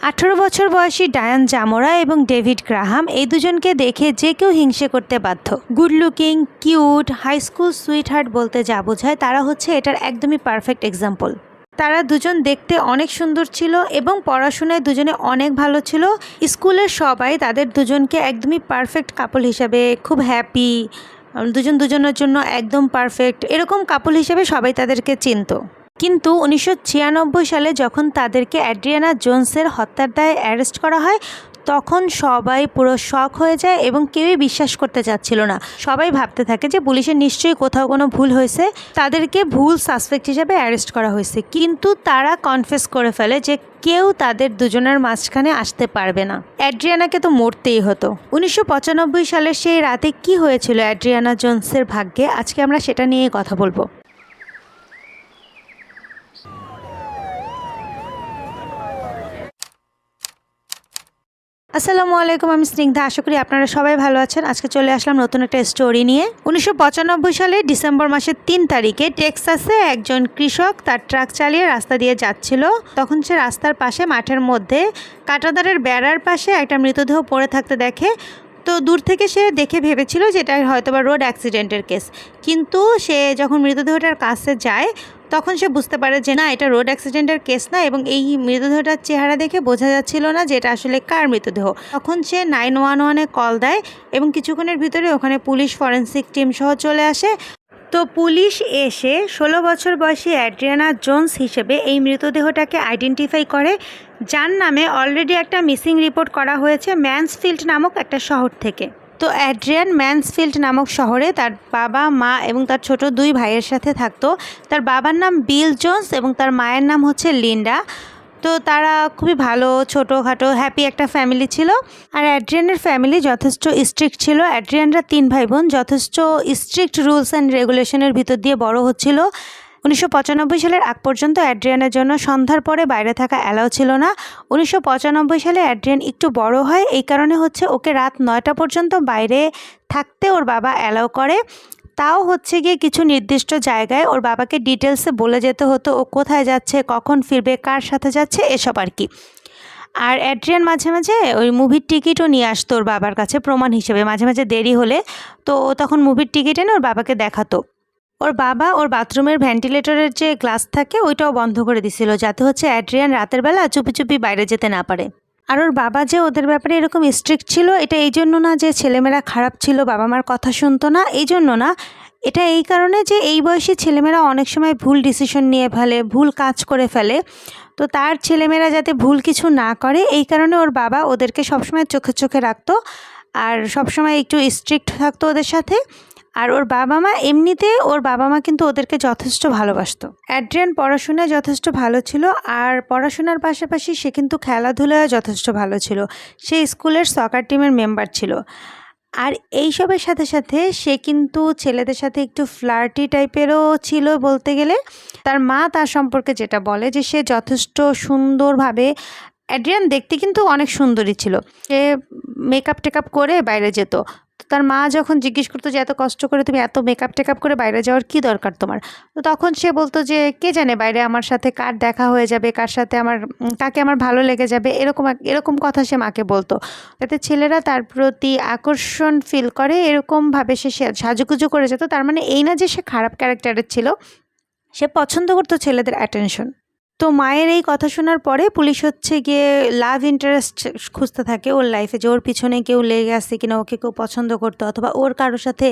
18 বছর বয়সী ডায়ান জামোরা এবং ডেভিড গ্রাহাম এই দুজনকে দেখে যে কেউ হিংসে করতে বাধ্য। Good looking, cute, high school sweetheart বলতে যা বোঝায় তারা হচ্ছে এটার একদমই পারফেক্ট এক্সাম্পল। তারা দুজন দেখতে অনেক সুন্দর ছিল এবং পড়াশোনায় দুজনে অনেক ভালো ছিল। স্কুলের সবাই তাদের দুজনকে একদমই পারফেক্ট কাপল হিসাবে, খুব হ্যাপি, দুজন দুজনের জন্য একদম পারফেক্ট এরকম কাপল হিসেবে সবাই তাদেরকে চিনত। কিন্তু 1996 সালে যখন তাদেরকে অ্যাড্রিয়ানা জোনসের হত্যার দায়ে অ্যারেস্ট করা হয় তখন সবাই পুরো শক হয়ে যায় এবং কেউই বিশ্বাস করতে চাচ্ছিল না। সবাই ভাবতে থাকে যে পুলিশের নিশ্চয়ই কোথাও কোনো ভুল হয়েছে, তাদেরকে ভুল সাসপেক্ট হিসেবে অ্যারেস্ট করা হয়েছে। কিন্তু তারা কনফেস করে ফেলে যে কেউ তাদের দুজনের মাঝখানে আসতে পারবে না, অ্যাড্রিয়ানাকে তো মরতেই হতো। 1995 সালের সেই রাতে কি হয়েছিল অ্যাড্রিয়ানা জোনসের ভাগ্যে, আজকে আমরা সেটা নিয়ে কথা বলবো। আসসালামু আলাইকুম, আমি স্নিগ্ধা। আশা করি আপনারা সবাই ভালো আছেন। আজকে চলে আসলাম নতুন একটা স্টোরি নিয়ে। 1995 সালের ডিসেম্বর মাসের 3 তারিখে টেক্সাসে একজন কৃষক তার ট্রাক চালিয়ে রাস্তা দিয়ে যাচ্ছিল। তখন সে রাস্তার পাশে মাঠের মধ্যে কাঁটাতারের বেড়ার পাশে একটা মৃতদেহ পড়ে থাকতে দেখে। তো দূর থেকে সে দেখে ভেবেছিল যে এটা হয়তোবা রোড অ্যাক্সিডেন্টের কেস, কিন্তু সে যখন মৃতদেহটার কাছে যায় তখন সে বুঝতে পারে যে না, এটা রোড অ্যাক্সিডেন্টের কেস না, এবং এই মৃতদেহটার চেহারা দেখে বোঝা যাচ্ছিল না যে এটা আসলে কার মৃতদেহ। তখন সে 911-এ কল দেয় এবং কিছুক্ষণের ভিতরে ওখানে পুলিশ, ফরেন্সিক টিম সহ চলে আসে। তো পুলিশ এসে 16 বছর বয়সী অ্যাড্রিয়ানা জোনস হিসেবে এই মৃতদেহটাকে আইডেন্টিফাই করে, যার নামে অলরেডি একটা মিসিং রিপোর্ট করা হয়েছে ম্যানসফিল্ড নামক একটা শহর থেকে। তো অ্যাড্রিয়ান ম্যানসফিল্ড নামক শহরে তার বাবা, মা এবং তার ছোট 2 ভাইয়ের সাথে থাকতো। তার বাবার নাম বিল জোনস এবং তার মায়ের নাম হচ্ছে লিন্ডা। তো তারা খুবই ভালো, ছোটোখাটো, হ্যাপি একটা ফ্যামিলি ছিল। আর অ্যাড্রিয়ানের ফ্যামিলি যথেষ্ট স্ট্রিক্ট ছিল। অ্যাড্রিয়ানরা 3 ভাই বোন যথেষ্ট স্ট্রিক্ট রুলস অ্যান্ড রেগুলেশনের ভিতর দিয়ে বড় হচ্ছিল। 1995 সালের আগ পর্যন্ত অ্যাড্রিয়ানের জন্য সন্ধ্যার পরে বাইরে থাকা অ্যালাউ ছিল না। 1995 সালে অ্যাড্রিয়ান একটু বড় হয়, এই কারণে হচ্ছে ওকে রাত 9টা পর্যন্ত বাইরে থাকতে ওর বাবা অ্যালাউ করে। তাও হচ্ছে গিয়ে কিছু নির্দিষ্ট জায়গায় ওর বাবাকে ডিটেলসে বলে যেতে হতো ও কোথায় যাচ্ছে, কখন ফিরবে, কার সাথে যাচ্ছে, এসব আর কি। আর অ্যাড্রিয়ান মাঝে মাঝে ওই মুভির টিকিটও নিয়ে আসতো ওর বাবার কাছে প্রমাণ হিসেবে। মাঝে মাঝে দেরি হলে তো তখন মুভির টিকিট এনে ওর বাবাকে দেখাতো। ওর বাবা ওর বাথরুমের ভেন্টিলেটরের যে গ্লাস থাকে ওইটাও বন্ধ করে দিছিল, যাতে হচ্ছে অ্যাড্রিয়ান রাতের বেলা চুপি চুপি বাইরে যেতে না পারে। আর ওর বাবা যে ওদের ব্যাপারে এরকম স্ট্রিক্ট ছিল, এটা এই জন্য না যে ছেলেমেয়েরা খারাপ ছিল, বাবা মার কথা শুনতো না, এই জন্য না। এটা এই কারণে যে এই বয়সী ছেলেমেয়েরা অনেক সময় ভুল ডিসিশন নিয়ে ফেলে, ভুল কাজ করে ফেলে। তো তার ছেলেমেয়েরা যাতে ভুল কিছু না করে এই কারণে ওর বাবা ওদেরকে সবসময় চোখে চোখে রাখতো আর সবসময় একটু স্ট্রিক্ট থাকতো ওদের সাথে। আর ওর বাবা মা এমনিতে, ওর বাবা মা কিন্তু ওদেরকে যথেষ্ট ভালোবাসতো। অ্যাড্রিয়ান পড়াশোনায় যথেষ্ট ভালো ছিল, আর পড়াশোনার পাশাপাশি সে কিন্তু খেলাধুলায় যথেষ্ট ভালো ছিল। সে স্কুলের সকার টিমের মেম্বার ছিল। আর এইসবের সাথে সাথে সে কিন্তু ছেলেদের সাথে একটু ফ্লার্টি টাইপেরও ছিল বলতে গেলে। তার মা তার সম্পর্কে যেটা বলে যে সে যথেষ্ট সুন্দরভাবে, অ্যাড্রিয়ান দেখতে কিন্তু অনেক সুন্দরী ছিল, সে মেকআপ টেকআপ করে বাইরে যেত। তো তার মা যখন জিজ্ঞেস করতো যে এত কষ্ট করে তুমি এত মেকআপ টেকআপ করে বাইরে যাওয়ার কি দরকার তোমার, তো তখন সে বলতো যে কে জানে বাইরে আমার সাথে কার দেখা হয়ে যাবে, কার সাথে আমার, কাকে আমার ভালো লেগে যাবে, এরকম এরকম কথা সে মাকে বলতো, যাতে ছেলেরা তার প্রতি আকর্ষণ ফিল করে। এরকমভাবে সে সাজুগুজু করে যেত। তার মানে এই না যে সে খারাপ ক্যারেক্টারের ছিল, সে পছন্দ করতো ছেলেদের অ্যাটেনশন। তো মায়ের এই কথা শোনার পরে পুলিশ হচ্ছে গিয়ে লাভ ইন্টারেস্ট খুঁজতে থাকে ওর লাইফে, যে ওর পিছনে কেউ লেগে আসছে কিনা, ওকে কেউ পছন্দ করতো অথবা ওর কারোর সাথে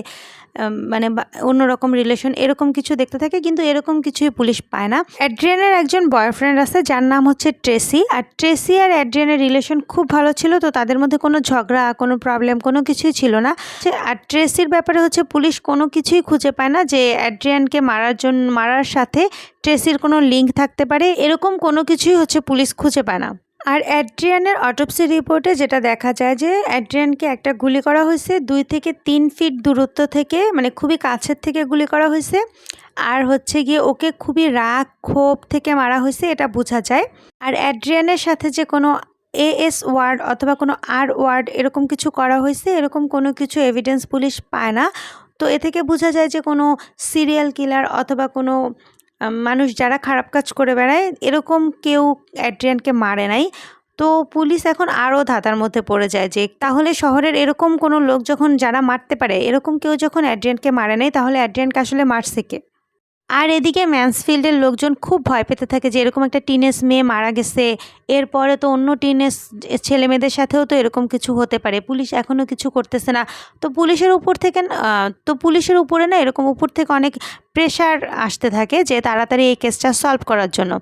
মানে অন্যরকম রিলেশন, এরকম কিছু দেখতে থাকে, কিন্তু এরকম কিছুই পুলিশ পায় না। অ্যাড্রিয়ানের একজন বয়ফ্রেন্ড আছে যার নাম হচ্ছে ট্রেসি, আর ট্রেসি আর অ্যাড্রিয়ানের রিলেশন খুব ভালো ছিল। তো তাদের মধ্যে কোনো ঝগড়া, কোনো প্রবলেম, কোনো কিছুই ছিল না। আর ট্রেসির ব্যাপারে হচ্ছে পুলিশ কোনো কিছুই খুঁজে পায় না যে অ্যাড্রিয়ানকে মারার সাথে ট্রেসির কোনো লিঙ্ক থাকতে পারে, এরকম কোনো কিছুই হচ্ছে পুলিশ খুঁজে পায় না। আর অ্যাড্রিয়ানের অটোপসি রিপোর্টে যেটা দেখা যায় যে অ্যাড্রিয়ানকে একটা গুলি করা হয়েছে 2 থেকে 3 ফিট দূরত্ব থেকে, মানে খুবই কাছের থেকে গুলি করা হয়েছে। আর হচ্ছে গিয়ে ওকে খুবই রাগ ক্ষোভ থেকে মারা হয়েছে, এটা বোঝা যায়। আর অ্যাড্রিয়ানের সাথে যে কোনো AS ওয়ার্ড অথবা কোনো R ওয়ার্ড এরকম কিছু করা হয়েছে, এরকম কোনো কিছু এভিডেন্স পুলিশ পায় না। তো এ থেকে বোঝা যায় যে কোনো সিরিয়াল কিলার অথবা কোনো মানুষ যারা খারাপ কাজ করে বেড়ায় এরকম কেউ অ্যাড্রিয়ানকে মারে নাই। তো পুলিশ এখন আরও ধাঁধার মধ্যে পড়ে যায় যে তাহলে শহরের এরকম কোনো লোক যখন যারা মারতে পারে, এরকম কেউ যখন অ্যাড্রিয়ানকে মারে নাই, তাহলে অ্যাড্রিয়ানকে আসলে মারছে কে? আর এদিকে ম্যানসফিল্ডের লোকজন খুব ভয় পেতে থাকে যে এরকম একটা টিনেজ মেয়ে মারা গেছে, এরপরে তো অন্য টিনেজ ছেলে মেয়েদের সাথেও তো এরকম কিছু হতে পারে, পুলিশ এখনও কিছু করতেছে না। তো পুলিশের উপরে না এরকম উপর থেকে অনেক প্রেশার আসতে থাকে যে তাড়াতাড়ি এই কেসটা সলভ করার জন্য।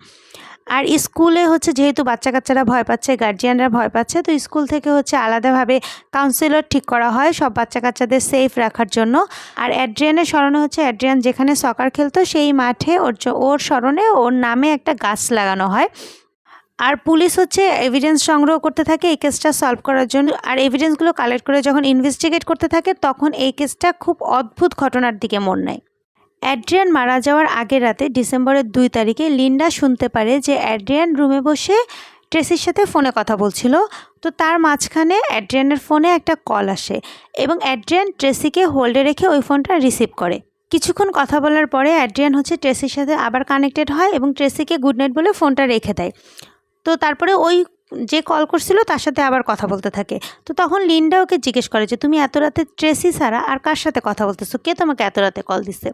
আর স্কুলে হচ্ছে যেহেতু বাচ্চা কাচ্চারা ভয় পাচ্ছে, গার্জিয়ানরা ভয় পাচ্ছে, তো স্কুল থেকে হচ্ছে আলাদাভাবে কাউন্সিলর ঠিক করা হয় সব বাচ্চা কাচ্চাদের সেফ রাখার জন্য। আর অ্যাড্রিয়ানের স্মরণে হচ্ছে অ্যাড্রিয়ান যেখানে সকার খেলতো সেই মাঠে ওর স্মরণে ওর নামে একটা গাছ লাগানো হয়। আর পুলিশ হচ্ছে এভিডেন্স সংগ্রহ করতে থাকে এই কেসটা সলভ করার জন্য। আর এভিডেন্সগুলো কালেক্ট করে যখন ইনভেস্টিগেট করতে থাকে তখন এই কেসটা খুব অদ্ভুত ঘটনার দিকে মোড় নেয়। অ্যাড্রিয়ান মারা যাওয়ার আগের রাতে ডিসেম্বরের 2 তারিখে লিন্ডা শুনতে পারে যে অ্যাড্রিয়ান রুমে বসে ট্রেসির সাথে ফোনে কথা বলছিল। তো তার মাঝখানে অ্যাড্রিয়ানের ফোনে একটা কল আসে এবং অ্যাড্রিয়ান ট্রেসিকে হোল্ডে রেখে ওই ফোনটা রিসিভ করে। কিছুক্ষণ কথা বলার পরে অ্যাড্রিয়ান হচ্ছে ট্রেসির সাথে আবার কানেক্টেড হয় এবং ট্রেসিকে গুড নাইট বলে ফোনটা রেখে দেয়। তো তারপরে ওই যে কল করছিল তার সাথে আবার কথা বলতে থাকে। তো তখন লিন্ডা ওকে জিজ্ঞেস করে যে তুমি এত রাতে ট্রেসি ছাড়া আর কার সাথে কথা বলতেছো, কে তোমাকে এত রাতে কল দিচ্ছে?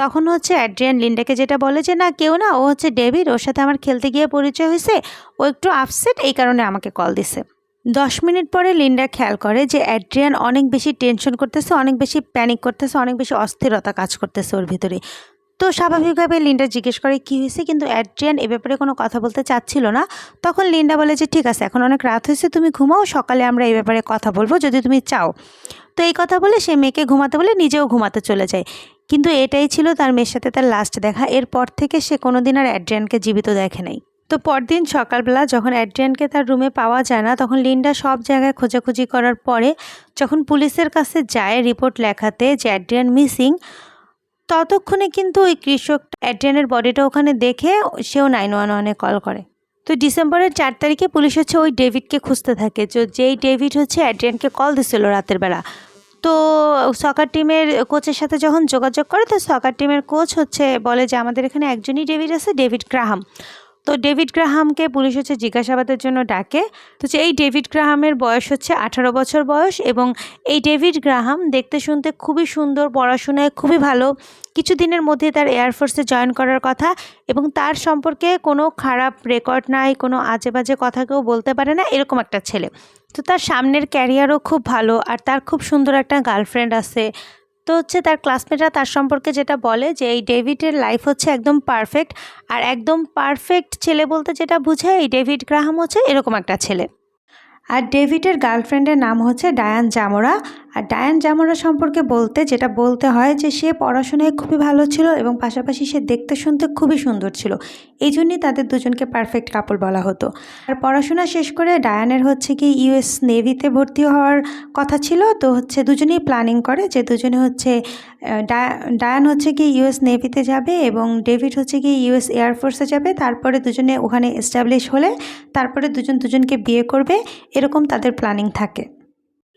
তখন হচ্ছে অ্যাড্রিয়ান লিন্ডাকে যেটা বলে যে না কেউ না, ও হচ্ছে ডেভিড, ওর সাথে আমার খেলতে গিয়ে পরিচয় হয়েছে, ও একটু আপসেট এই কারণে আমাকে কল দিছে। 10 মিনিট পরে লিন্ডা খেয়াল করে যে অ্যাড্রিয়ান অনেক বেশি টেনশন করতেছে, অনেক বেশি প্যানিক করতেছে, অনেক বেশি অস্থিরতা কাজ করতেছে ওর ভিতরে। তো স্বাভাবিকভাবে লিন্ডা জিজ্ঞেস করে কী হয়েছে, কিন্তু অ্যাড্রিয়ান এ ব্যাপারে কোনো কথা বলতে চাচ্ছিল না। তখন লিন্ডা বলে যে ঠিক আছে, এখন অনেক রাত হয়েছে, তুমি ঘুমাও, সকালে আমরা এই ব্যাপারে কথা বলবো যদি তুমি চাও। তো এই কথা বলে সে মেয়েকে ঘুমাতে বলে নিজেও ঘুমাতে চলে যায়। কিন্তু এটাই ছিল তার মেয়ের সাথে তার লাস্ট দেখা। এরপর থেকে সে কোনোদিন আর অ্যাড্রিয়ানকে জীবিত দেখে নাই। তো পরদিন সকালবেলা যখন অ্যাড্রিয়ানকে তার রুমে পাওয়া যায় না, তখন লিন্ডা সব জায়গায় খোঁজাখুঁজি করার পরে যখন পুলিশের কাছে যায় রিপোর্ট লেখাতে যে অ্যাড্রিয়ান মিসিং, ততক্ষণে কিন্তু ওই কৃষক অ্যাড্রিয়ানের বডিটা ওখানে দেখে সেও 911-এ কল করে। তো ডিসেম্বরের 4 তারিখে পুলিশ হচ্ছে ওই ডেভিডকে খুঁজতে থাকে, যেই ডেভিড হচ্ছে অ্যাড্রিয়ানকে কল দিছিল রাতের বেলা। তো সকার টিমের কোচের সাথে যখন যোগাযোগ করে, তো সকার টিমের কোচ হচ্ছে বলে যে আমাদের এখানে একজনই ডেভিড আছে, ডেভিড গ্রাহাম। তো ডেভিড গ্রাহামকে পুলিশ হচ্ছে জিজ্ঞাসাবাদের জন্য ডাকে। তো এই ডেভিড গ্রাহামের বয়স হচ্ছে 18 বছর বয়স এবং এই ডেভিড গ্রাহাম দেখতে শুনতে খুবই সুন্দর, পড়াশোনায় খুবই ভালো, কিছুদিনের মধ্যে তার এয়ারফোর্সে জয়েন করার কথা এবং তার সম্পর্কে কোনো খারাপ রেকর্ড নাই, কোনো আজে বাজে কথা কেউ বলতে পারে না, এরকম একটা ছেলে। তো তার সামনের ক্যারিয়ারও খুব ভালো আর তার খুব সুন্দর একটা গার্লফ্রেন্ড আছে। তো হচ্ছে তার ক্লাসমেটরা তার সম্পর্কে যেটা বলে যে এই ডেভিডের লাইফ হচ্ছে একদম পারফেক্ট, আর একদম পারফেক্ট ছেলে বলতে যেটা বোঝায় এই ডেভিড গ্রাহাম হচ্ছে এরকম একটা ছেলে। আর ডেভিডের গার্লফ্রেন্ডের নাম হচ্ছে ডায়ান জামোরা। আর ডায়ান জামোরা সম্পর্কে যেটা বলতে হয় যে সে পড়াশোনায় খুবই ভালো ছিল এবং পাশাপাশি সে দেখতে শুনতে খুবই সুন্দর ছিল, এই জন্যই তাদের দুজনকে পারফেক্ট কাপল বলা হতো। আর পড়াশোনা শেষ করে ডায়ানের হচ্ছে কি ইউএস নেভিতে ভর্তি হওয়ার কথা ছিল। তো হচ্ছে দুজনেই প্ল্যানিং করে যে দুজনে হচ্ছে ডায়ান হচ্ছে কি ইউএস নেভিতে যাবে এবং ডেভিড হচ্ছে কি ইউএস এয়ারফোর্সে যাবে। তারপরে দুজনে ওখানে এস্টাবলিশ হলে তারপরে দুজনকে বিয়ে করবে, এরকম তাদের প্ল্যানিং থাকে।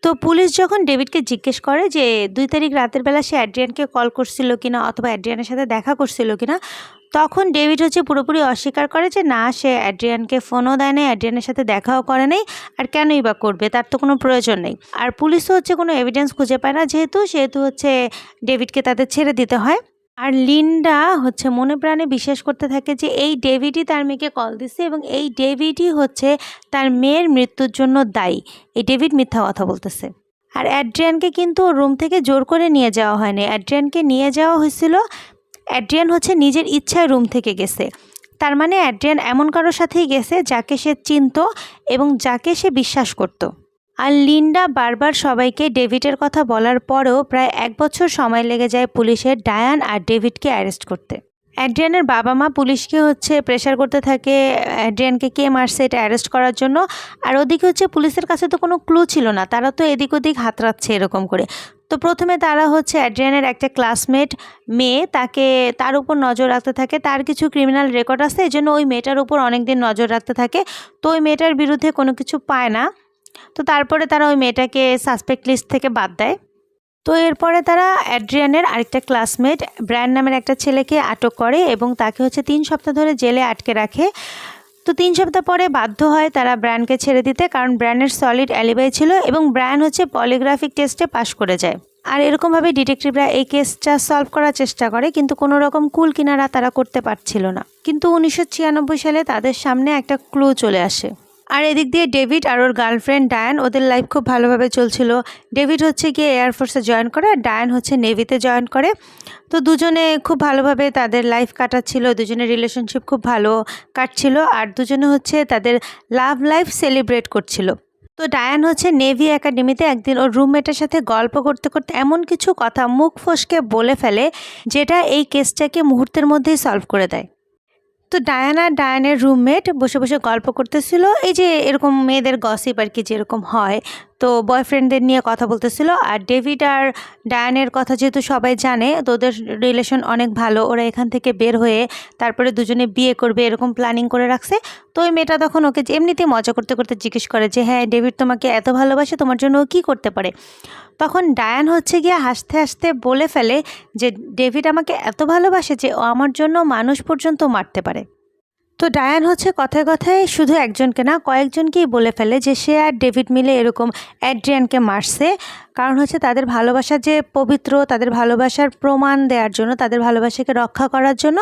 তো পুলিশ যখন ডেভিডকে জিজ্ঞেস করে যে 2 তারিখ রাতের বেলা সে অ্যাড্রিয়ানকে কল করছিল কিনা অথবা অ্যাড্রিয়ানের সাথে দেখা করছিল কিনা, তখন ডেভিড হচ্ছে পুরোপুরি অস্বীকার করে যে না, সে অ্যাড্রিয়ানকে ফোনও দেয় নাই, অ্যাড্রিয়ানের সাথে দেখাও করে নাই, আর কেনই বা করবে, তার তো কোনো প্রয়োজন নেই। আর পুলিশও হচ্ছে কোনো এভিডেন্স খুঁজে পায় না, যেহেতু হচ্ছে ডেভিডকে তাদের ছেড়ে দিতে হয়। আর লিন্ডা হচ্ছে মনে প্রাণে বিশ্বাস করতে থাকে যে এই ডেভিডই তার মেয়েকে কল দিচ্ছে এবং এই ডেভিডই হচ্ছে তার মেয়ের মৃত্যুর জন্য দায়ী। এই ডেভিড মিথ্যা কথা বলতেছে। আর অ্যাড্রিয়ানকে কিন্তু রুম থেকে জোর করে নিয়ে যাওয়া হয়নি, অ্যাড্রিয়ানকে নিয়ে যাওয়া হয়েছিল, অ্যাড্রিয়ান হচ্ছে নিজের ইচ্ছায় রুম থেকে গেছে। তার মানে অ্যাড্রিয়ান এমন কারোর সাথেই গেছে যাকে সে চিনত এবং যাকে সে বিশ্বাস করত। আর লিন্ডা বারবার সবাইকে ডেভিডের কথা বলার পরেও প্রায় 1 বছর সময় লেগে যায় পুলিশের ডায়ান আর ডেভিডকে অ্যারেস্ট করতে। অ্যাড্রিয়ানের বাবা মা পুলিশকে হচ্ছে প্রেশার করতে থাকে অ্যাড্রিয়ানকে কে মারছে এটা অ্যারেস্ট করার জন্য। আর ওদিকে হচ্ছে পুলিশের কাছে তো কোনো ক্লু ছিল না, তারা তো এদিক ওদিক হাতড়াচ্ছে এরকম করে। তো প্রথমে তারা হচ্ছে অ্যাড্রিয়ানের একটা ক্লাসমেট মেয়ে, তার উপর নজর রাখতে থাকে, তার কিছু ক্রিমিনাল রেকর্ড আছে, এই জন্য ওই মেয়েটার উপর অনেকদিন নজর রাখতে থাকে। তো ওই মেয়েটার বিরুদ্ধে কোনো কিছু পায় না, তো তারপরে তারা ওই মেয়েটাকে সাসপেক্ট লিস্ট থেকে বাদ দেয়। তো এরপরে তারা অ্যাড্রিয়ানের আরেকটা ক্লাসমেট ব্র্যান্ড নামের একটা ছেলেকে আটক করে এবং তাকে হচ্ছে 3 সপ্তাহ ধরে জেলে আটকে রাখে। তো 3 সপ্তাহ পরে বাধ্য হয় তারা ব্রায়ানকে ছেড়ে দিতে, কারণ ব্রায়ানের সলিড অ্যালিবাই ছিল এবং ব্রায়ান হচ্ছে পলিগ্রাফিক টেস্টে পাশ করে যায়। আর এরকমভাবে ডিটেকটিভরা এই কেসটা সলভ করার চেষ্টা করে, কিন্তু কোনো রকম কুল কিনারা তারা করতে পারছিল না। কিন্তু 1996 সালে তাদের সামনে একটা ক্লু চলে আসে। আর এদিক দিয়ে ডেভিড আর ওর গার্লফ্রেন্ড ডায়ান, ওদের লাইফ খুব ভালোভাবে চলছিল। ডেভিড হচ্ছে গিয়ে এয়ারফোর্সে জয়েন করে আর ডায়ান হচ্ছে নেভিতে জয়েন করে। তো দুজনে খুব ভালোভাবে তাদের লাইফ কাটাচ্ছিল, দুজনের রিলেশনশিপ খুব ভালো কাটছিল, আর দুজনে হচ্ছে তাদের লাভ লাইফ সেলিব্রেট করছিল। তো ডায়ান হচ্ছে নেভি একাডেমিতে একদিন ওর রুমমেটের সাথে গল্প করতে করতে এমন কিছু কথা মুখ ফসকে বলে ফেলে যেটা এই কেসটাকে মুহূর্তের মধ্যেই সলভ করে দেয়। তো ডায়ান আর ডায়ানের রুমমেট বসে বসে গল্প করতেছিল, এই যে এরকম মেয়েদের গসিপ আর কি যেরকম হয়, তো বয়ফ্রেন্ডদের নিয়ে কথা বলতেছিল। আর ডেভিড আর ডায়ানের কথা যেহেতু সবাই জানে, তো ওদের রিলেশন অনেক ভালো, ওরা এখান থেকে বের হয়ে তারপরে দুজনে বিয়ে করবে এরকম প্ল্যানিং করে রাখছে। তো ওই মেয়েটা তখন ওকে এমনিতেই মজা করতে করতে জিজ্ঞেস করে যে হ্যাঁ ডেভিড তোমাকে এত ভালোবাসে, তোমার জন্য ও কী করতে পারে। তখন ডায়ান হচ্ছে গিয়ে হাসতে হাসতে বলে ফেলে যে ডেভিড আমাকে এত ভালোবাসে যে ও আমার জন্য মানুষ পর্যন্ত মারতে পারে। তো ডায়ান হচ্ছে কথায় কথায় শুধু একজনকে না কয়েকজনকেই বলে ফেলে যে সে আর ডেভিড মিলে এরকম অ্যাড্রিয়ানকে মারছে, কারণ হচ্ছে তাদের ভালোবাসা যে পবিত্র, তাদের ভালোবাসার প্রমাণ দেওয়ার জন্য, তাদের ভালোবাসাকে রক্ষা করার জন্য।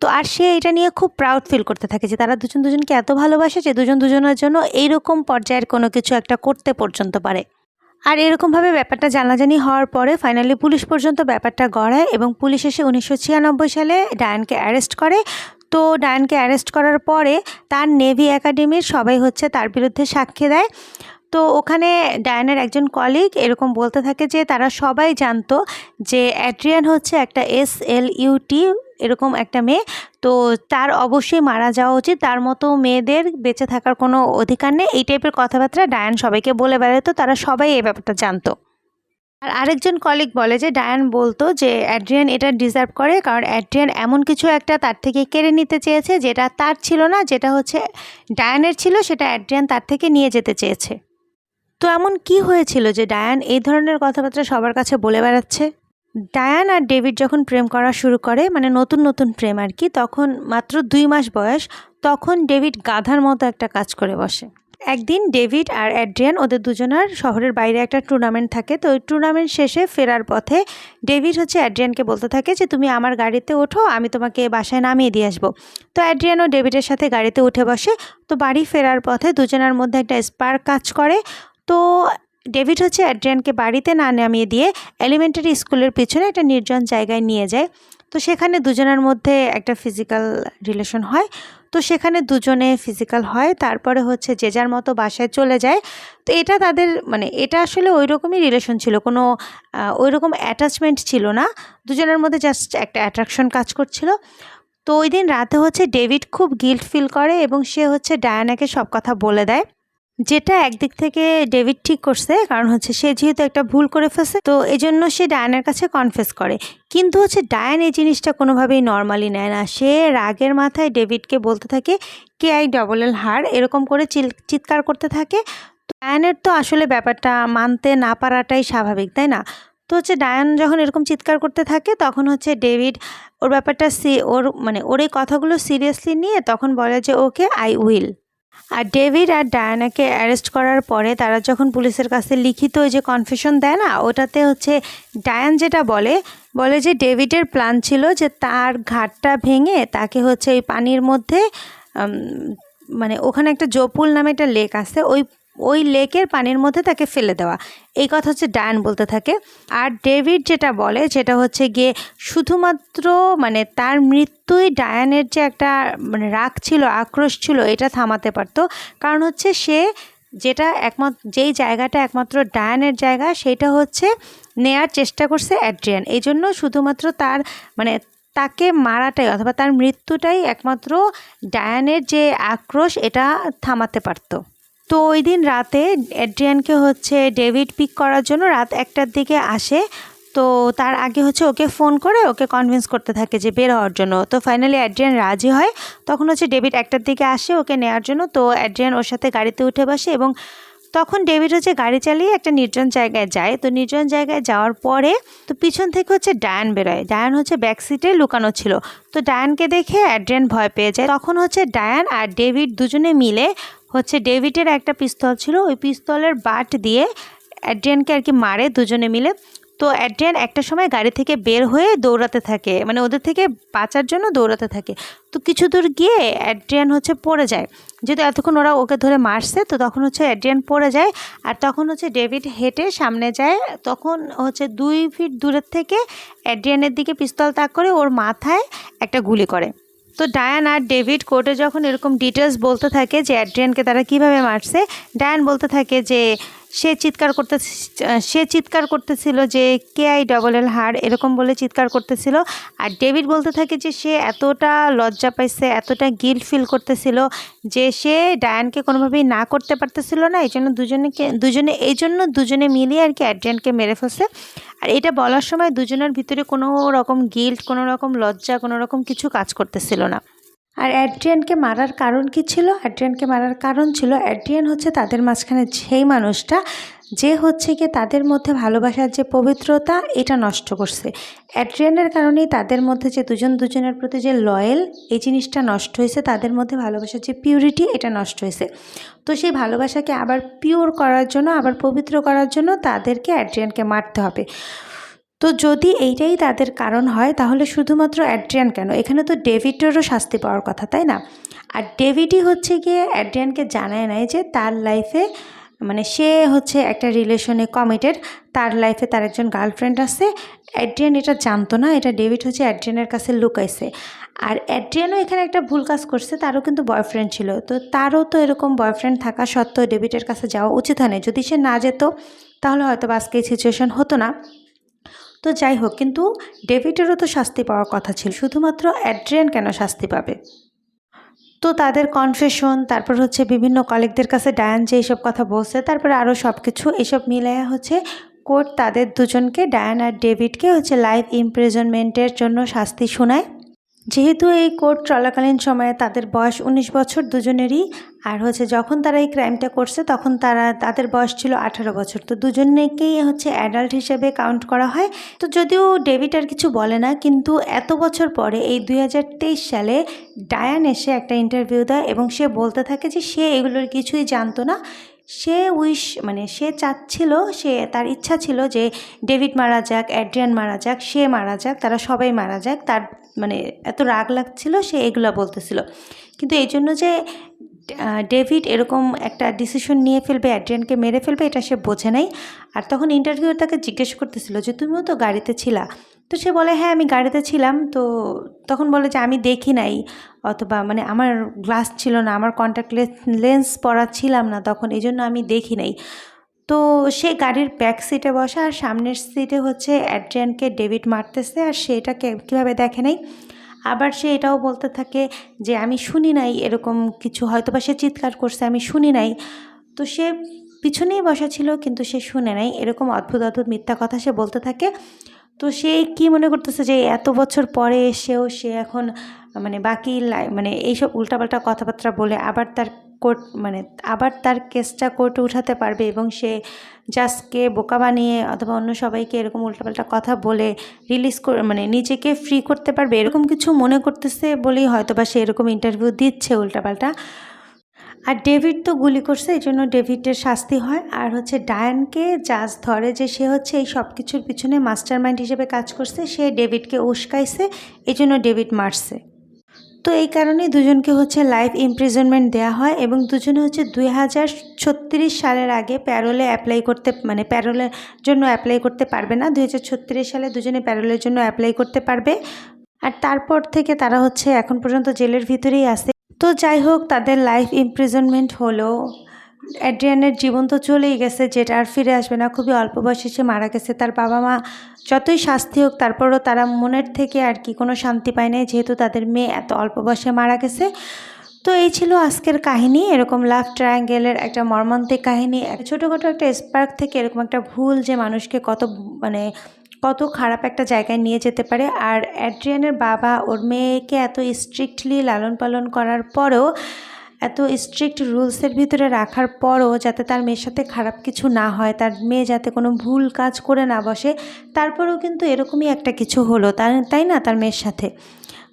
তো আর সে এটা নিয়ে খুব প্রাউড ফিল করতে থাকে যে তারা দুজন দুজনকে এত ভালোবাসে যে দুজন দুজনের জন্য এইরকম পর্যায়ের কোনো কিছু একটা করতে পর্যন্ত পারে। আর এরকমভাবে ব্যাপারটা জানাজানি হওয়ার পরে ফাইনালি পুলিশ পর্যন্ত ব্যাপারটা গড়ায় এবং পুলিশ এসে 1996 সালে ডায়ানকে অ্যারেস্ট করে। তো ডায়ানকে অ্যারেস্ট করার পরে তার নেভি একাডেমির সবাই হচ্ছে তার বিরুদ্ধে সাক্ষী দেয়। তো ওখানে ডায়ানের একজন কলিগ এরকম বলতে থাকে যে তারা সবাই জানতো যে অ্যাড্রিয়ান হচ্ছে একটা SLUT এরকম একটা মেয়ে, তো তার অবশ্যই মারা যাওয়া উচিত, তার মতো মেয়েদের বেঁচে থাকার কোনো অধিকার নেই। এই টাইপের কথাবার্তা ডায়ান সবাইকে বলে বেড়াতো, তারা সবাই এই ব্যাপারটা জানতো। আর আরেকজন কলিগ বলে যে ডায়ান বলতো যে অ্যাড্রিয়ান এটা ডিজার্ভ করে, কারণ অ্যাড্রিয়ান এমন কিছু একটা তার থেকে কেড়ে নিতে চেয়েছে যেটা তার ছিল না, যেটা হচ্ছে ডায়ানের ছিল, সেটা অ্যাড্রিয়ান তার থেকে নিয়ে যেতে চেয়েছে। তো এমন কি হয়েছিল যে ডায়ান এই ধরনের কথাবার্তা সবার কাছে বলে বেড়াচ্ছে? ডায়ান আর ডেভিড যখন প্রেম করা শুরু করে, মানে নতুন নতুন প্রেম আর কি, তখন মাত্র 2 মাস বয়স, তখন ডেভিড গাধার মতো একটা কাজ করে বসে। একদিন ডেভিড আর অ্যাড্রিয়ান ওদের দুজনের শহরের বাইরে একটা টুর্নামেন্ট থাকে। তো ওই টুর্নামেন্ট শেষে ফেরার পথে ডেভিড হচ্ছে অ্যাড্রিয়ানকে বলতে থাকে যে তুমি আমার গাড়িতে ওঠো, আমি তোমাকে বাসায় নামিয়ে দিয়ে আসবো। তো অ্যাড্রিয়ানও ডেভিডের সাথে গাড়িতে উঠে বসে। তো বাড়ি ফেরার পথে দুজনের মধ্যে একটা স্পার্ক কাজ করে। তো ডেভিড হচ্ছে অ্যাড্রিয়ানকে বাড়িতে না নামিয়ে দিয়ে এলিমেন্টারি স্কুলের পিছনে একটা নির্জন জায়গায় নিয়ে যায়। তো সেখানে দুজনের মধ্যে একটা ফিজিক্যাল রিলেশন হয়। তো সেখানে দুজনে ফিজিক্যাল হয়, তারপরে হচ্ছে যে যার মতো বাসায় চলে যায়। তো এটা তাদের মানে এটা আসলে ওই রকমই রিলেশন ছিল, কোনো ওই রকম অ্যাটাচমেন্ট ছিল না, দুজনের মধ্যে জাস্ট একটা অ্যাট্রাকশন কাজ করছিল। তো ওই দিন রাতে হচ্ছে ডেভিড খুব গিল্ট ফিল করে এবং সে হচ্ছে ডায়ানাকে সব কথা বলে দেয়, যেটা একদিক থেকে ডেভিড ঠিক করছে, কারণ হচ্ছে সে যেহেতু একটা ভুল করে ফেলছে, তো এই জন্য সে ডায়ানের কাছে কনফেস করে। কিন্তু হচ্ছে ডায়ান এই জিনিসটা কোনোভাবেই নর্মালি নেয় না, সে রাগের মাথায় ডেভিডকে বলতে থাকে KILL হার এরকম করে চিৎকার করতে থাকে। তো ডায়ানের তো আসলে ব্যাপারটা মানতে না পারাটাই স্বাভাবিক, তাই না? তো হচ্ছে ডায়ান যখন এরকম চিৎকার করতে থাকে তখন হচ্ছে ডেভিড ওর ব্যাপারটা ওর এই কথাগুলো সিরিয়াসলি নিয়ে তখন বলে যে ওকে আই উইল। আর ডেভিড আর ডায়ানাকে অ্যারেস্ট করার পরে তারা যখন পুলিশের কাছে লিখিত ওই যে কনফেশন দেয় না, ওটাতে হচ্ছে ডায়ান যেটা বলে যে ডেভিডের প্ল্যান ছিল যে তার ঘাটটা ভেঙে তাকে হচ্ছে ওই পানির মধ্যে মানে ওখানে একটা জোপুল নামে একটা লেক আছে, ওই লেকের পানির মধ্যে তাকে ফেলে দেওয়া, এই কথা হচ্ছে ডায়ান বলতে থাকে। আর ডেভিড যেটা বলে সেটা হচ্ছে গিয়ে শুধুমাত্র মানে তার মৃত্যুই ডায়ানের যে একটা মানে রাগ ছিল, আক্রোশ ছিল, এটা থামাতে পারতো। কারণ হচ্ছে সে যেই জায়গাটা একমাত্র ডায়ানের জায়গা সেটা হচ্ছে নেয়ার চেষ্টা করছে অ্যাড্রিয়ান, এই জন্য শুধুমাত্র তার মানে তাকে মারাটাই অথবা তার মৃত্যুটাই একমাত্র ডায়ানের যে আক্রোশ এটা থামাতে পারতো। তো ওই দিন রাতে অ্যাড্রিয়ানকে হচ্ছে ডেভিড পিক করার জন্য রাত 1টার দিকে আসে। তো তার আগে হচ্ছে ওকে ফোন করে ওকে কনভিন্স করতে থাকে যে বের হওয়ার জন্য। তো ফাইনালি অ্যাড্রিয়ান রাজি হয়। তখন হচ্ছে ডেভিড 1টার দিকে আসে ওকে নেওয়ার জন্য। তো অ্যাড্রিয়ান ওর সাথে গাড়িতে উঠে বসে এবং তখন ডেভিড হচ্ছে গাড়ি চালিয়ে একটা নির্জন জায়গায় যায়। তো নির্জন জায়গায় যাওয়ার পরে তো পিছন থেকে হচ্ছে ডায়ান বেরোয়। ডায়ান হচ্ছে ব্যাক সিটে লুকানো ছিল। তো ডায়ানকে দেখে অ্যাড্রিয়ান ভয় পেয়ে যায়। তখন হচ্ছে ডায়ান আর ডেভিড দুজনে মিলে হচ্ছে ডেভিডের একটা পিস্তল ছিল, ওই পিস্তলের বাট দিয়ে অ্যাড্রিয়ানকে আর কি মারে দুজনে মিলে। তো অ্যাড্রিয়ান একটা সময় গাড়ি থেকে বের হয়ে দৌড়াতে থাকে, মানে ওদের থেকে বাঁচার জন্য দৌড়াতে থাকে। তো কিছু দূর গিয়ে অ্যাড্রিয়ান হচ্ছে পড়ে যায়, যেহেতু এতক্ষণ ওরা ওকে ধরে মারছে। তো তখন হচ্ছে অ্যাড্রিয়ান পড়ে যায়, আর তখন হচ্ছে ডেভিড হেঁটে সামনে যায়। তখন হচ্ছে 2 ফিট দূরের থেকে অ্যাড্রিয়ানের দিকে পিস্তল তাক করে ওর মাথায় একটা গুলি করে। তো ডায়ান আর ডেভিড কোর্টে যখন এরকম ডিটেলস বলতে থাকে যে অ্যাড্রিয়ানকে তারা কিভাবে মারছে, ডায়ান বলতে থাকে যে সে চিৎকার করতেছিল যে KILL হার্ড এরকম বলে চিৎকার করতেছিল। আর ডেভিড বলতে থাকে যে সে এতটা লজ্জা পাইছে, এতটা গিল্ট ফিল করতেছিল যে সে ডায়ানকে কোনোভাবেই না করতে পারতেছিল না, এই জন্য দুজনে মিলিয়ে আর কি অ্যাড্রিয়ানকে মেরে ফেলছে। আর এটা বলার সময় দুজনের ভিতরে কোনো রকম গিল্ট, কোনো রকম লজ্জা, কোনো রকম কিছু কাজ করতেছিল না। আর অ্যাড্রিয়ানকে মারার কারণ কি ছিল? অ্যাড্রিয়ানকে মারার কারণ ছিল অ্যাড্রিয়ান হচ্ছে তাদের মাঝখানে সেই মানুষটা যে হচ্ছে গিয়ে তাদের মধ্যে ভালোবাসার যে পবিত্রতা এটা নষ্ট করছে। অ্যাড্রিয়ানের কারণেই তাদের মধ্যে যে দুজনের প্রতি যে লয়েল এই জিনিসটা নষ্ট হয়েছে, তাদের মধ্যে ভালোবাসার যে পিউরিটি এটা নষ্ট হয়েছে। তো সেই ভালোবাসাকে আবার পিওর করার জন্য, আবার পবিত্র করার জন্য তাদেরকে অ্যাড্রিয়ানকে মারতে হবে। তো যদি এইটাই তাদের কারণ হয় তাহলে শুধুমাত্র অ্যাড্রিয়ান কেন, এখানে তো ডেভিডেরও শাস্তি পাওয়ার কথা, তাই না? আর ডেভিডই হচ্ছে গিয়ে অ্যাড্রিয়ানকে জানায় নাই যে তার লাইফে মানে সে হচ্ছে একটা রিলেশনে কমিটেড, তার লাইফে তার একজন গার্লফ্রেন্ড আছে। অ্যাড্রিয়ান এটা জানতো না, এটা ডেভিড হচ্ছে অ্যাড্রিয়ানের কাছে লুকাইছে। আর অ্যাড্রিয়ানও এখানে একটা ভুল কাজ করছে, তারও কিন্তু বয়ফ্রেন্ড ছিল। তো তারও তো এরকম বয়ফ্রেন্ড থাকা সত্ত্বেও ডেভিডের কাছে যাওয়া উচিত হয় না। যদি সে না যেত তাহলে হয়তো আজকে এই সিচুয়েশন হতো না। তো যাই হোক, কিন্তু ডেভিডেরও তো শাস্তি পাওয়ার কথা ছিল, শুধুমাত্র অ্যাড্রিয়ান কেন শাস্তি পাবে? তো তাদের কনফেশন, তারপর হচ্ছে বিভিন্ন কলিগদের কাছে ডায়ান যে এইসব কথা বলছে, তারপরে আরও সব কিছু এসব মিলাইয়া হচ্ছে কোর্ট তাদের দুজনকে, ডায়ান আর ডেভিডকে হচ্ছে লাইফ ইমপ্রিজনমেন্টের জন্য শাস্তি শোনায়। যেহেতু এই কোর্ট চলাকালীন সময়ে তাদের বয়স 19 বছর দুজনেরই, আর হচ্ছে যখন তারা এই ক্রাইমটা করছে তখন তাদের বয়স ছিল 18 বছর। তো দুজনেকেই হচ্ছে অ্যাডাল্ট হিসেবে কাউন্ট করা হয়। তো যদিও ডেভিড আর কিছু বলে না, কিন্তু এত বছর পরে এই 2023 সালে ডায়ান এসে একটা ইন্টারভিউ দেয় এবং সে বলতে থাকে যে সে এগুলোর কিছুই জানতো না। সে চাচ্ছিল, তার ইচ্ছা ছিল যে ডেভিড মারা যাক, অ্যাড্রিয়ান মারা যাক, সে মারা যাক, তারা সবাই মারা যাক। তার মানে এত রাগ লাগছিল, সে এগুলো বলতেছিল। কিন্তু এই জন্য যে ডেভিড এরকম একটা ডিসিশন নিয়ে ফেলবে, অ্যাড্রিয়ানকে মেরে ফেলবে, এটা সে বোঝে নাই। আর তখন ইন্টারভিউর তাকে জিজ্ঞেস করতেছিল যে তুমিও তো গাড়িতে ছিলা। তো সে বলে হ্যাঁ আমি গাড়িতে ছিলাম। তো তখন বলে যে আমি দেখি নাই, অথবা মানে আমার গ্লাস ছিল না, আমার কন্ট্যাক্ট লেন্স পরা ছিলাম না তখন, এই জন্য আমি দেখি নাই। তো সে গাড়ির ব্যাক সিটে বসা, আর সামনের সিটে হচ্ছে অ্যাড্রিয়ানকে ডেভিড মারতেছে, আর সে এটাকে কীভাবে দেখে নাই। আবার সে এটাও বলতে থাকে যে আমি শুনি নাই এরকম কিছু, হয়তো বা সে চিৎকার করছে, আমি শুনি নাই। তো সে পিছনেই বসা ছিল কিন্তু সে শুনে নাই, এরকম অদ্ভুত অদ্ভুত মিথ্যা কথা সে বলতে থাকে। তো সে কি মনে করতেছে যে এত বছর পরে এসেও সে এখন মানে মানে এইসব উল্টাপাল্টা কথাবার্তা বলে আবার তার কেসটা কোর্টে উঠাতে পারবে, এবং সে জাজকে বোকা বানিয়ে অথবা অন্য সবাইকে এরকম উল্টাপাল্টা কথা বলে রিলিজ করে মানে নিজেকে ফ্রি করতে পারবে, এরকম কিছু মনে করতেছে বলেই হয়তো বা সে এরকম ইন্টারভিউ দিচ্ছে উল্টাপাল্টা। আর ডেভিড তো গুলি করছে, এই জন্য ডেভিডের শাস্তি হয়। আর হচ্ছে ডায়ানকে জাজ ধরে যে সে হচ্ছে এই সব কিছুর পিছনে মাস্টার মাইন্ড হিসেবে কাজ করছে, সে ডেভিডকে উস্কাইছে, এই জন্য ডেভিড মারছে। তো এই কারণেই দুজনকে হচ্ছে লাইফ ইমপ্রিজনমেন্ট দেওয়া হয়, এবং দুজনে হচ্ছে 2036 সালের আগে প্যারোলের জন্য অ্যাপ্লাই করতে পারবে না। 2036 সালে দুজনে প্যারোলের জন্য অ্যাপ্লাই করতে পারবে। আর তারপর থেকে তারা হচ্ছে এখন পর্যন্ত জেলের ভিতরেই আছে। তো যাই হোক, তাদের লাইফ ইমপ্রিজনমেন্ট হলো। অ্যাড্রিয়ানের জীবন তো চলেই গেছে, যেটা আর ফিরে আসবে না। খুবই অল্প বয়সে সে মারা গেছে। তার বাবা মা যতই শাস্তি হোক তারপরও তারা মনের থেকে আর কি কোনো শান্তি পায় নাই, যেহেতু তাদের মেয়ে এত অল্প বয়সে মারা গেছে। তো এই ছিল আজকের কাহিনী, এরকম লাভ ট্রায়াঙ্গেলের একটা মর্মান্তিক কাহিনী। ছোটোখাটো একটা স্পার্ক থেকে এরকম একটা ভুল যে মানুষকে কত খারাপ একটা জায়গায় নিয়ে যেতে পারে। আর অ্যাড্রিয়ানের বাবা ওর মেয়েকে এত স্ট্রিক্টলি লালন পালন করার পরেও এত স্ট্রিক্ট রুলসের ভিতরে রাখার পরও যাতে তার মেয়ের সাথে খারাপ কিছু না হয়, তার মেয়ে যাতে কোনো ভুল কাজ করে না বসে, তারপরেও কিন্তু এরকমই একটা কিছু হলো তাই না তার মেয়ের সাথে।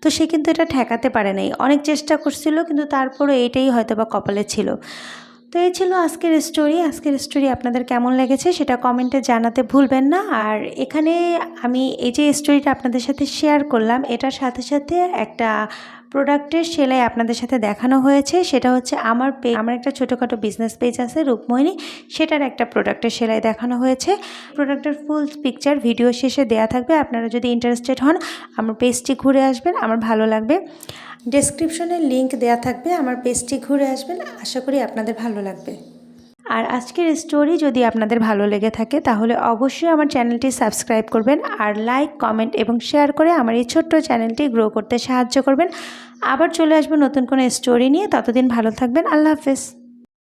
তো সে কিন্তু এটা ঠেকাতে পারে নাই, অনেক চেষ্টা করছিল, কিন্তু তারপরও এইটাই হয়তো বা কপালে ছিল। তো এই ছিল আজকের স্টোরি আপনাদের কেমন লেগেছে সেটা কমেন্টে জানাতে ভুলবেন না। আর এখানে আমি এই যে স্টোরিটা আপনাদের সাথে শেয়ার করলাম, এটার সাথে সাথে একটা প্রোডাক্টের সেলাই আপনাদের সাথে দেখানো হয়েছে। সেটা হচ্ছে আমার একটা ছোটোখাটো বিজনেস পেজ আছে রূপমোহিনী, সেটার একটা প্রোডাক্টের সেলাই দেখানো হয়েছে। প্রোডাক্টের ফুল পিকচার ভিডিও শেষে দেয়া থাকবে, আপনারা যদি ইন্টারেস্টেড হন আমার পেজটি ঘুরে আসবেন, আমার ভালো লাগবে। ডেসক্রিপশনে লিংক দেয়া থাকবে, আমার পেজটি ঘুরে আসবেন, আশা করি আপনাদের ভালো লাগবে। আর আজকের স্টোরি যদি আপনাদের ভালো লেগে থাকে তাহলে অবশ্যই আমার চ্যানেলটি সাবস্ক্রাইব করবেন, আর লাইক, কমেন্ট এবং শেয়ার করে আমার এই ছোট্ট চ্যানেলটি গ্রো করতে সাহায্য করবেন। আবার চলে আসবো নতুন কোনো স্টোরি নিয়ে, ততদিন ভালো থাকবেন। আল্লাহ হাফেজ।